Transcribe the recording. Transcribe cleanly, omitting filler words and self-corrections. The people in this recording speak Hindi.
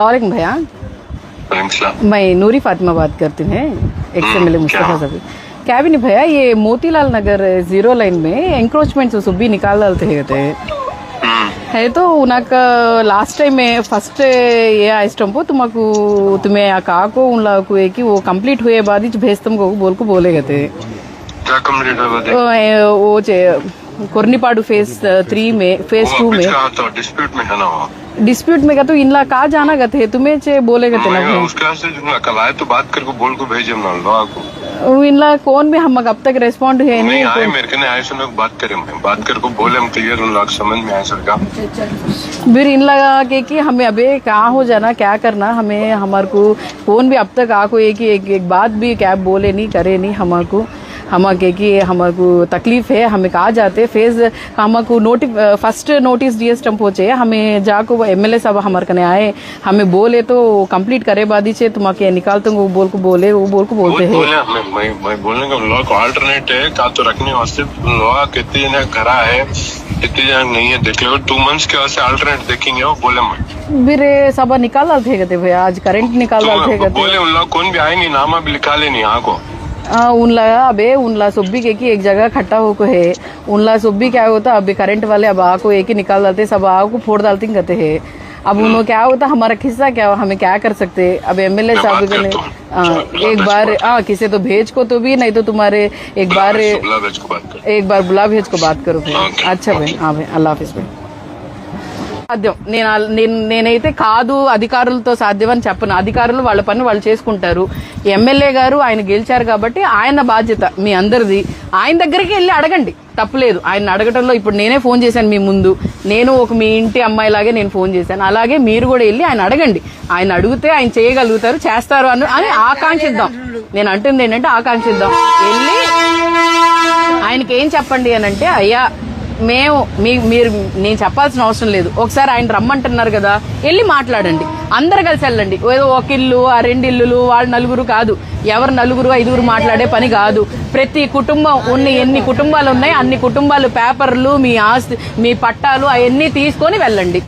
वालेकुम भैया, मैं नूरी फातिमा बात करती हूँ, एक्स-एमएलए मुस्तफा साहब। क्या भी नहीं भैया, ये मोतीलाल नगर 0 लाइन में एंक्रोचमेंट सुब्बी निकाल डालते थे है तो उनका लास्ट टाइम में फर्स्ट ये आइस्टम तुमको तुम्हें काको उन लोगों को कि वो कंप्लीट हुए बाद ही भेजतम को बोल को बोले थे क्या कंप्लीट हुआ वो कोरनीपाडू फेज 3 में फेज 2 में डिस्प्यूट में है ना वो डिस्प्यूट में का तो इनला कहा जाना गए तुम्हें चे बोले गए ना उसके से कल आए तो बात करके बोल को भेजे ना लोगों को इनला कौन भी हम अब तक रेस्पॉन्ड है नहीं आए मेरे को नहीं आए सुनो बात करें बात करके बोले हम क्लियर उन लोग समझ में आए सर का फिर इन लगा के हमें अबे कहाँ हो जाना क्या करना हमें हमारे को कौन भी अब तक आको एक बात भी क्या बोले नहीं करे नहीं हमारे को कि हमारे को तकलीफ है हमें कहा जाते फेज हमको फर्स्ट नोटिस डीएसटम पहुंचे हमें जाको एमएलए साहब हमारे कने आए हमें बोले तो कंप्लीट करे बाद ही तुम्हें निकालते वो बोल को बोलते हैं मैं बोलने का लोग को अल्टरनेट है का तो रखने वास्ते लोग कितने ने करा है इतने जन नहीं है देख लो 2 मंथ्स के वास्ते अल्टरनेट देखेंगे वो बोले मैं फिर सब निकाल डालते गए भैया आज करंट निकाल डालते गए बोले उन लोग कौन भी आए नहीं नामा भी लिखा ले नहीं आको उनला सुब्बी के एक जगह खट्टा होको है उनला सुब्बी क्या होता अभी करंट वाले अब आको एक ही निकाल डालते सब आको फोड़ डालते कहते हैं अब उन्होंने क्या होता हमारा खिस्सा क्या हमें क्या कर सकते अब एमएलए साहब ने एक बार किसी तो भेज को तो भी नहीं तो तुम्हारे एक बार बुला भेज को बात करो फिर अच्छा भाई हाँ भाई अल्लाह हाफिज भाई సాధ్యం నేనైతే కాదు అధికారులతో సాధ్యమని చెప్పను అధికారులు వాళ్ళ పని వాళ్ళు చేసుకుంటారు ఎమ్మెల్యే గారు ఆయన గెలిచారు కాబట్టి ఆయన బాధ్యత మీ అందరిది ఆయన దగ్గరికి వెళ్ళి అడగండి తప్పులేదు ఆయన అడగటంలో ఇప్పుడు నేనే ఫోన్ చేశాను మీ ముందు నేను ఒక మీ ఇంటి అమ్మాయిలాగే నేను ఫోన్ చేశాను అలాగే మీరు కూడా వెళ్ళి ఆయన అడగండి ఆయన అడిగితే ఆయన చేయగలుగుతారు చేస్తారు అని ఆకాంక్షిద్దాం నేను అంటుంది ఏంటంటే ఆకాంక్షిద్దాం వెళ్ళి ఆయనకి ఏం చెప్పండి అని అంటే అయ్యా మేము మీరు నేను చెప్పాల్సిన అవసరం లేదు ఒకసారి ఆయన రమ్మంటున్నారు కదా వెళ్ళి మాట్లాడండి అందరు కలిసి వెళ్ళండి ఏదో ఒక ఇల్లు ఆ 2 ఇల్లులు వాళ్ళు నలుగురు కాదు ఎవరు 4-5 మాట్లాడే పని కాదు ప్రతి కుటుంబం ఎన్ని కుటుంబాలు ఉన్నాయి అన్ని కుటుంబాలు పేపర్లు మీ ఆస్తి మీ పట్టాలు అవన్నీ తీసుకొని వెళ్ళండి